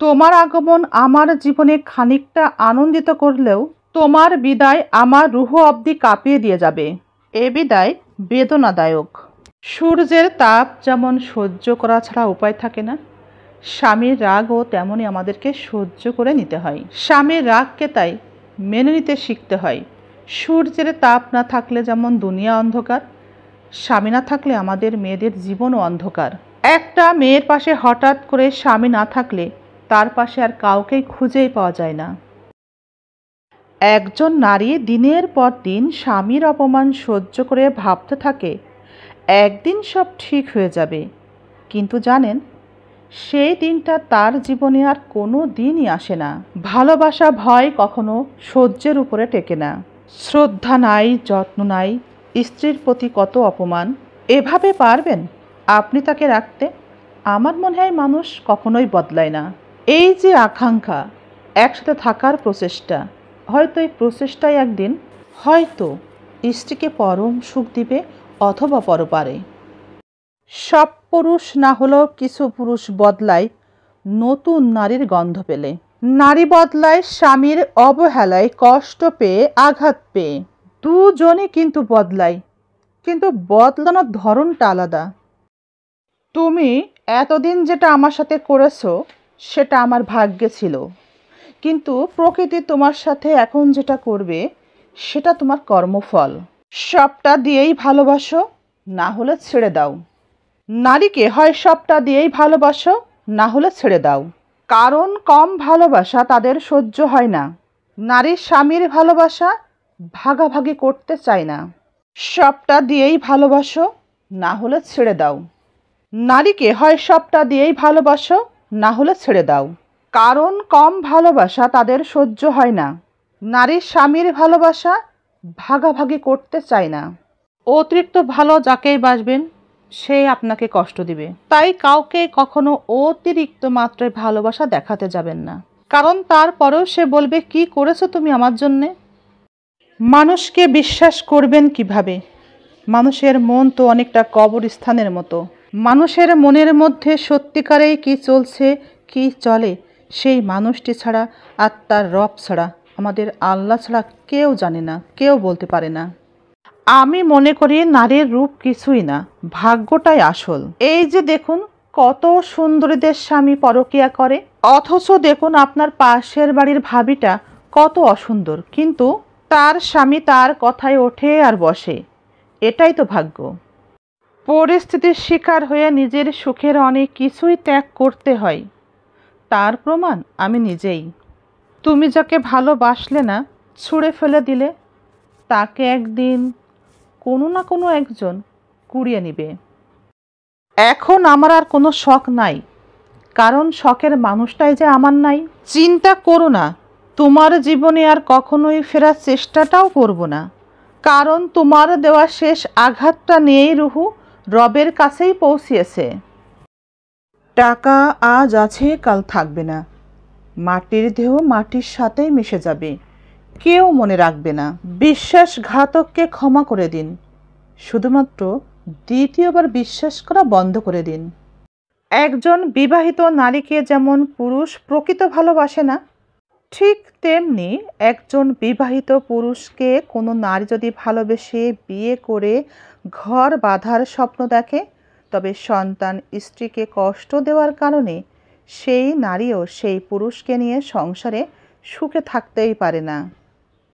তোমার আগমন আমার জীবনে খানিকটা আনন্দিত করলেও তোমার বিদায় আমার রুহ অবধি কাঁপিয়ে দিয়ে যাবে। এ বিদায় বেদনাদায়ক। সূর্যের তাপ যেমন সহ্য করা ছাড়া উপায় থাকে না, স্বামীর রাগও তেমনই আমাদেরকে সহ্য করে নিতে হয়। স্বামীর রাগকে তাই মেনে নিতে শিখতে হয়। সূর্যের তাপ না থাকলে যেমন দুনিয়া অন্ধকার, স্বামী না থাকলে আমাদের মেয়েদের জীবনও অন্ধকার। একটা মেয়ের পাশে হঠাৎ করে স্বামী না থাকলে তার পাশে আর কাউকেই খুঁজেই পাওয়া যায় না। একজন নারী দিনের পর দিন স্বামীর অপমান সহ্য করে ভাবতে থাকে একদিন সব ঠিক হয়ে যাবে, কিন্তু জানেন সেই দিনটা তার জীবনে আর কোনো দিনই আসে না। ভালোবাসা ভয় কখনো সহ্যের উপরে টেকে না। শ্রদ্ধা নাই, যত্ন নাই, স্ত্রীর প্রতি কত অপমান। এভাবে পারবেন আপনি তাকে রাখতে? আমার মনে হয় মানুষ কখনোই বদলায় না। এই যে আকাঙ্ক্ষা, একসাথে থাকার প্রচেষ্টা, হয়তো এই প্রচেষ্টাই একদিন হয়তো স্ত্রীকে পরম সুখ দিবে অথবা পরপারে। সব পুরুষ না হলেও কিছু পুরুষ বদলায় নতুন নারীর গন্ধ পেলে। নারী বদলায় স্বামীর অবহেলায় কষ্ট পেয়ে, আঘাত পেয়ে। দুজনই কিন্তু বদলায়, কিন্তু বদলানোর ধরনটা আলাদা। তুমি এতদিন যেটা আমার সাথে করেছো সেটা আমার ভাগ্যে ছিল, কিন্তু প্রকৃতি তোমার সাথে এখন যেটা করবে সেটা তোমার কর্মফল। সবটা দিয়েই ভালোবাসো, না হলে ছেড়ে দাও। নারীকে হয় সবটা দিয়েই ভালোবাসো, না হলে ছেড়ে দাও। কারণ কম ভালোবাসা তাদের সহ্য হয় না। নারীর স্বামীর ভালোবাসা ভাগাভাগি করতে চায় না। সবটা দিয়েই ভালোবাসো, না হলে ছেড়ে দাও। নারীকে হয় সবটা দিয়েই ভালোবাসো, না হলে ছেড়ে দাও। কারণ কম ভালোবাসা তাদের সহ্য হয় না। নারীর স্বামীর ভালোবাসা ভাগাভাগি করতে চায় না। অতিরিক্ত ভালো যাকেই বাসবেন সে আপনাকে কষ্ট দিবে। তাই কাউকে কখনো অতিরিক্ত মাত্রায় ভালোবাসা দেখাতে যাবেন না, কারণ তারপরেও সে বলবে কি করেছো তুমি আমার জন্যে। মানুষকে বিশ্বাস করবেন কিভাবে? মানুষের মন তো অনেকটা কবরস্থানের মতো। মানুষের মনের মধ্যে সত্যিকারেই কি চলছে, কি চলে, সেই মানুষটি ছাড়া আর তার রব ছাড়া, আমাদের আল্লাহ ছাড়া কেউ জানে না, কেউ বলতে পারে না। আমি মনে করি নারীর রূপ কিছুই না, ভাগ্যটাই আসল। এই যে দেখুন কত সুন্দরীদের স্বামী পরকীয়া করে, অথচ দেখুন আপনার পাশের বাড়ির ভাবিটা কত অসুন্দর, কিন্তু তার স্বামী তার কথায় ওঠে আর বসে। এটাই তো ভাগ্য। পরিস্থিতির শিকার হয়ে নিজের সুখের অনেক কিছুই ত্যাগ করতে হয়, তার প্রমাণ আমি নিজেই। তুমি যাকে ভালোবাসলে না, ছুঁড়ে ফেলে দিলে, তাকে একদিন কোনো না কোনো একজন কুড়িয়ে নিবে। এখন আমার আর কোনো শখ নাই, কারণ শখের মানুষটাই যে আমার নাই। চিন্তা করো না, তোমার জীবনে আর কখনোই ফেরার চেষ্টাটাও করব না, কারণ তোমার দেওয়া শেষ আঘাতটা নিয়েই রুহু রবের কাছেই পৌঁছিয়েছে। টাকা আজ আছে কাল থাকবে না, মাটির দেহ মাটির সাথেই মিশে যাবে, কেউ মনে রাখবে না। বিশ্বাসঘাতককে ক্ষমা করে দিন, শুধুমাত্র দ্বিতীয়বার বিশ্বাস করা বন্ধ করে দিন। একজন বিবাহিত নারীকে যেমন পুরুষ প্রকৃত ভালোবাসে না, ঠিক তেমনি একজন বিবাহিত পুরুষকে কোনো নারী যদি ভালোবেসে বিয়ে করে ঘর বাঁধার স্বপ্ন দেখে, তবে সন্তান স্ত্রীকে কষ্ট দেওয়ার কারণে সেই নারীও সেই পুরুষকে নিয়ে সংসারে সুখে থাকতেই পারে না।